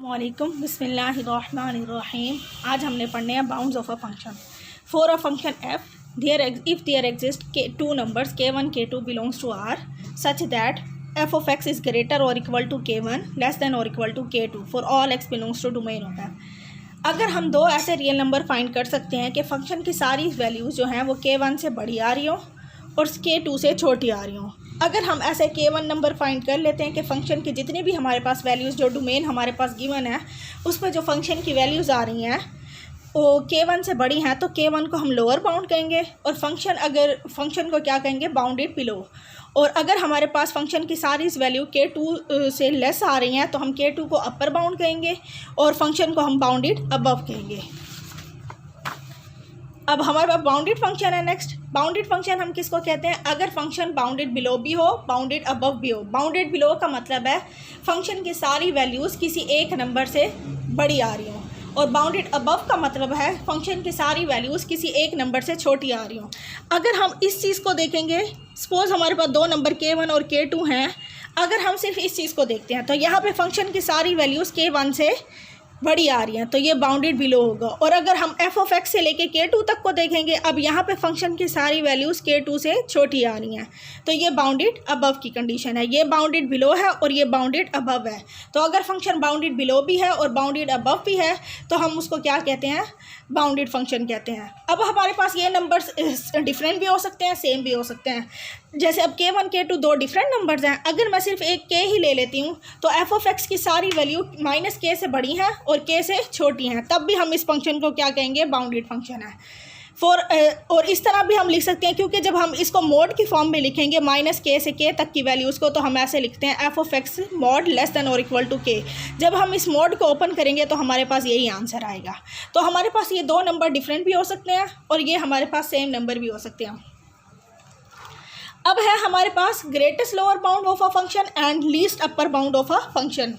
वालेकुम बिस्मिल्लाहिर्रहमानिर्रहीम। आज हमने पढ़ने हैं bounds of a function. For a function f if there exist two numbers k1 k2 belongs to R such that f of x is greater or equal to k1 less than or equal to k2 for all x belongs to domain of f। अगर हम दो ऐसे real number find कर सकते हैं कि function की सारी वैल्यूज़ जो हैं वो k1 से बड़ी आ रही हो और k2 से छोटी आ रही हो। अगर हम ऐसे k1 नंबर फाइंड कर लेते हैं कि फ़ंक्शन की जितनी भी हमारे पास वैल्यूज़ जो डोमेन हमारे पास गिवन है उस पर जो फ़ंक्शन की वैल्यूज़ आ रही हैं वो k1 से बड़ी हैं तो k1 को हम लोअर बाउंड कहेंगे और फंक्शन को क्या कहेंगे, बाउंडेड बिलो। और अगर हमारे पास फ़ंक्शन की सारी वैल्यू k2 से लेस आ रही हैं तो हम k2 को अपर बाउंड कहेंगे और फंक्शन को हम बाउंडेड अबव कहेंगे। अब हमारे पास बाउंडेड फंक्शन है। नेक्स्ट बाउंडेड फंक्शन हम किसको कहते हैं, अगर फंक्शन बाउंडेड बिलो भी हो बाउंडेड अबव भी हो। बाउंडेड बिलो का मतलब है फंक्शन की सारी वैल्यूज़ किसी एक नंबर से बड़ी आ रही हो और बाउंडेड अबव का मतलब है फंक्शन की सारी वैल्यूज़ किसी एक नंबर से छोटी आ रही हो। अगर हम इस चीज़ को देखेंगे, सपोज़ हमारे पास दो नंबर k1 और k2 हैं, अगर हम सिर्फ इस चीज़ को देखते हैं तो यहाँ पे फंक्शन की सारी वैल्यूज़ k1 से बड़ी आ रही हैं तो ये बाउंडेड बिलो होगा। और अगर हम f ऑफ x से लेके k2 तक को देखेंगे, अब यहाँ पे फंक्शन की सारी वैल्यूज़ k2 से छोटी आ रही हैं तो ये बाउंडेड अबव की कंडीशन है। ये बाउंडेड बिलो है और ये बाउंडेड अबव है। तो अगर फंक्शन बाउंडेड बिलो भी है और बाउंडेड अबव भी है तो हम उसको क्या कहते हैं, बाउंडेड फंक्शन कहते हैं। अब हमारे पास ये नंबर्स डिफरेंट भी हो सकते हैं, सेम भी हो सकते हैं। जैसे अब k1 k2 दो डिफरेंट नंबर्स हैं, अगर मैं सिर्फ एक k ही ले लेती हूँ तो f ऑफ x की सारी वैल्यू माइनस k से बड़ी हैं और k से छोटी हैं, तब भी हम इस फंक्शन को क्या कहेंगे, बाउंडेड फंक्शन है। और इस तरह भी हम लिख सकते हैं, क्योंकि जब हम इसको मोड की फॉर्म में लिखेंगे माइनस k से k तक की वैल्यूज़ को तो हम ऐसे लिखते हैं f of x mod less than और इक्वल टू k। जब हम इस मोड को ओपन करेंगे तो हमारे पास यही आंसर आएगा। तो हमारे पास ये दो नंबर डिफरेंट भी हो सकते हैं और ये हमारे पास सेम नंबर भी हो सकते हैं। अब है हमारे पास greatest lower bound of a function and least upper bound of a function.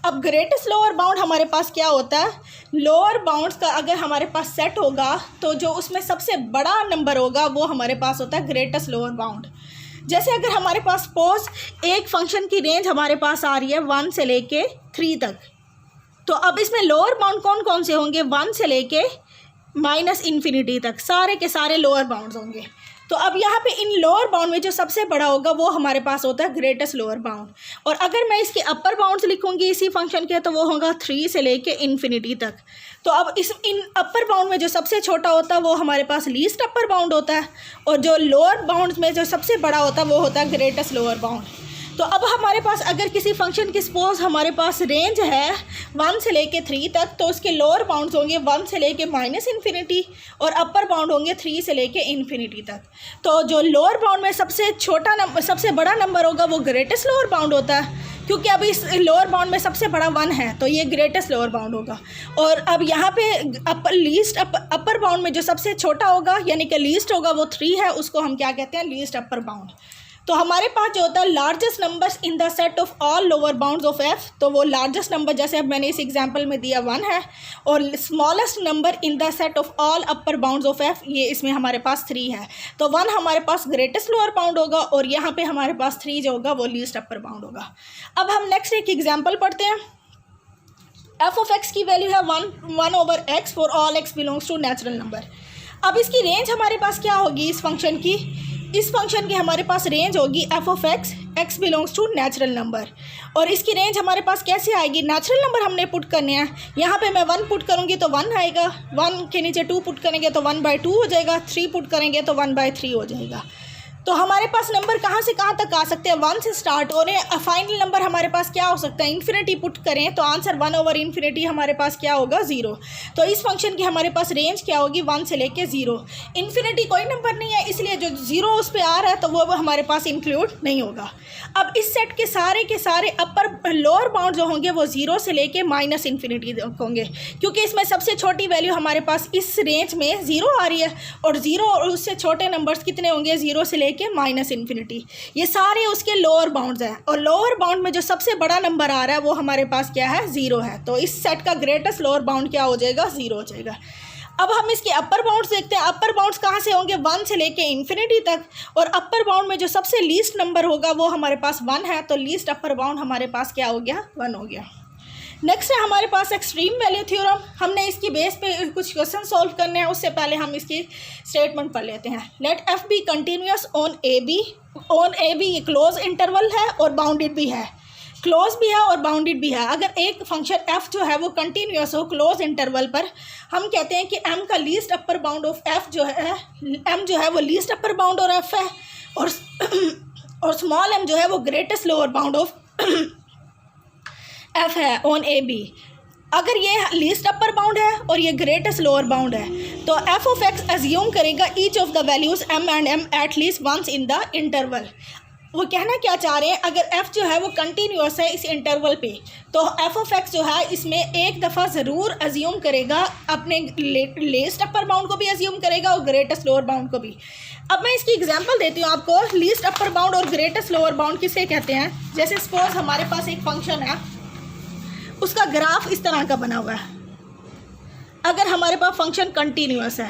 अब ग्रेटेस्ट लोअर बाउंड हमारे पास क्या होता है, लोअर बाउंड्स का अगर हमारे पास सेट होगा तो जो उसमें सबसे बड़ा नंबर होगा वो हमारे पास होता है ग्रेटेस्ट लोअर बाउंड। जैसे अगर हमारे पास सपोज एक फंक्शन की रेंज हमारे पास आ रही है 1 से लेके 3 तक, तो अब इसमें लोअर बाउंड कौन कौन से होंगे, 1 से लेके माइनस इन्फिनिटी तक सारे के सारे लोअर बाउंड्स होंगे। तो अब यहाँ पे इन लोअर बाउंड में जो सबसे बड़ा होगा वो हमारे पास होता है ग्रेटेस्ट लोअर बाउंड। और अगर मैं इसके अपर बाउंड्स लिखूँगी इसी फंक्शन के तो वो होगा 3 से लेके इन्फिनिटी तक। तो अब इन अपर बाउंड में जो सबसे छोटा होता है वो हमारे पास लीस्ट अपर बाउंड होता है और जो लोअर बाउंड में जो सबसे बड़ा होता है वो होता है ग्रेटेस्ट लोअर बाउंड। तो अब हमारे पास अगर किसी फंक्शन की सपोज हमारे पास रेंज है 1 से लेके 3 तक, तो उसके लोअर बाउंड्स होंगे 1 से लेके माइनस इन्फिनिटी और अपर बाउंड होंगे 3 से लेके इन्फिनिटी तक। तो जो लोअर बाउंड में सबसे बड़ा नंबर होगा वो ग्रेटेस्ट लोअर बाउंड होता है, क्योंकि अब इस लोअर बाउंड में सबसे बड़ा 1 है तो ये ग्रेटेस्ट लोअर बाउंड होगा। और अब यहाँ पे अपर बाउंड में जो सबसे छोटा होगा यानी कि लीस्ट होगा वो 3 है, उसको हम क्या कहते हैं, लीस्ट अपर बाउंड। तो हमारे पास जो होता है largest numbers in the set of all lower bounds of f, तो वो लार्जेस्ट नंबर जैसे अब मैंने इस एग्जांपल में दिया 1 है, और smallest number in the set of all upper bounds of f ये इसमें हमारे पास 3 है। तो 1 हमारे पास ग्रेटेस्ट लोअर बाउंड होगा और यहाँ पे हमारे पास 3 जो होगा वो लीस्ट अपर बाउंड होगा। अब हम नेक्स्ट एक एग्जाम्पल पढ़ते हैं। f ऑफ x की वैल्यू है 1/x for all x belongs to natural number. अब इसकी रेंज हमारे पास क्या होगी, इस फंक्शन की हमारे पास रेंज होगी f of x belongs to natural number. और इसकी रेंज हमारे पास कैसे आएगी, नेचुरल नंबर हमने पुट करने हैं। यहाँ पे मैं 1 पुट करूँगी तो 1 आएगा, 1 के नीचे 2 पुट करेंगे तो 1/2 हो जाएगा, 3 पुट करेंगे तो 1/3 हो जाएगा। तो हमारे पास नंबर कहाँ से कहाँ तक आ सकते हैं, 1 से स्टार्ट हो रहे हैं। फाइनल नंबर हमारे पास क्या हो सकता है, इन्फिनिटी पुट करें तो आंसर 1/∞ हमारे पास क्या होगा, 0। तो इस फंक्शन की हमारे पास रेंज क्या होगी, 1 से लेके 0। इन्फिनिटी कोई नंबर नहीं है इसलिए जो 0 उस पर आ रहा है तो वो हमारे पास इंक्लूड नहीं होगा। अब इस सेट के सारे अपर लोअर बाउंड जो होंगे वो 0 से लेके माइनस इन्फिनिटी होंगे, क्योंकि इसमें सबसे छोटी वैल्यू हमारे पास इस रेंज में 0 आ रही है और 0 और उससे छोटे नंबर्स कितने होंगे, 0 से के माइनस इन्फिनिटी। ये सारे उसके लोअर बाउंड्स हैं और लोअर बाउंड में जो सबसे बड़ा नंबर आ रहा है वो हमारे पास क्या है, 0 है। तो इस सेट का ग्रेटेस्ट लोअर बाउंड क्या हो जाएगा, 0 हो जाएगा। अब हम इसके अपर बाउंड्स देखते हैं। अपर बाउंड्स कहाँ से होंगे, 1 से लेके इन्फिनिटी तक, और अपर बाउंड में जो सबसे लीस्ट नंबर होगा वो हमारे पास 1 है, तो लीस्ट अपर बाउंड हमारे पास क्या हो गया, 1 हो गया। नेक्स्ट है हमारे पास एक्सट्रीम वैल्यू थ्योरम। हमने इसकी बेस पे कुछ क्वेश्चन सॉल्व करने हैं, उससे पहले हम इसकी स्टेटमेंट पढ़ लेते हैं। Let f be continuous on a b. On a b close interval है और बाउंडेड भी है, क्लोज भी है और बाउंडेड भी है। अगर एक फंक्शन एफ जो है वो कंटिन्यूस हो क्लोज इंटरवल पर, हम कहते हैं कि एम का least upper bound of F जो है, एम जो है वो लीस्ट अपर बाउंड और एफ है, और स्मॉल एम जो है वो greatest lower bound of F है ऑन ए बी। अगर ये लीस्ट अपर बाउंड है और ये ग्रेटेस्ट लोअर बाउंड है, तो एफ ऑफ एक्स एज्यूम करेगा each of the values m and m at least once in the interval. वो कहना क्या चाह रहे हैं, अगर एफ जो है वो कंटिन्यूस है इस इंटरवल पे, तो एफ ऑफ एक्स जो है इसमें एक दफ़ा ज़रूर एज्यूम करेगा, अपने लीस्ट अपर बाउंड को भी एज्यूम करेगा और ग्रेटेस्ट लोअर बाउंड को भी। अब मैं इसकी एग्जांपल देती हूँ आपको। लीस्ट अपर बाउंड और ग्रेटेस्ट लोअर बाउंड किसे कहते हैं? जैसे सपोज हमारे पास एक फंक्शन है, उसका ग्राफ इस तरह का बना हुआ है। अगर हमारे पास फंक्शन कंटिन्यूस है,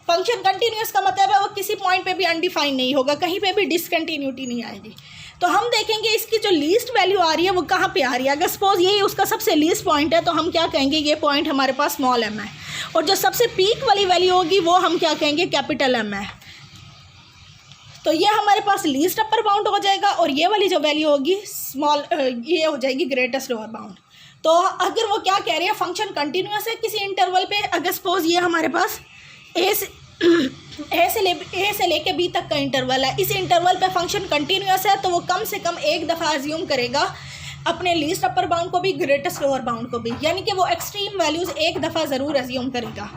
फंक्शन कंटिन्यूस का मतलब है वो किसी पॉइंट पे भी अनडिफाइन नहीं होगा, कहीं पे भी डिसकंटिन्यूटी नहीं आएगी। तो हम देखेंगे इसकी जो लीस्ट वैल्यू आ रही है वो कहाँ पे आ रही है। अगर सपोज ये उसका सबसे लीस्ट पॉइंट है तो हम क्या कहेंगे, ये पॉइंट हमारे पास स्मॉल एम है, और जो सबसे पीक वाली वैल्यू होगी वो हम क्या कहेंगे, कैपिटल एम है। तो ये हमारे पास लीस्ट अपर बाउंड हो जाएगा, और ये वाली जो वैल्यू होगी स्मॉल, ये हो जाएगी ग्रेटेस्ट लोअर बाउंड। तो अगर वो क्या कह रही है, फंक्शन कंटिन्यूस है किसी इंटरवल पे, अगर सपोज ये हमारे पास ए से लेके बी तक का इंटरवल है, इस इंटरवल पे फंक्शन कंटिन्यूस है, तो वो कम से कम एक दफ़ा अज्यूम करेगा अपने लीस्ट अपर बाउंड को भी, ग्रेटेस्ट लोअर बाउंड को भी, यानी कि वो एक्सट्रीम वैल्यूज़ एक दफ़ा ज़रूर अज्यूम करेगा।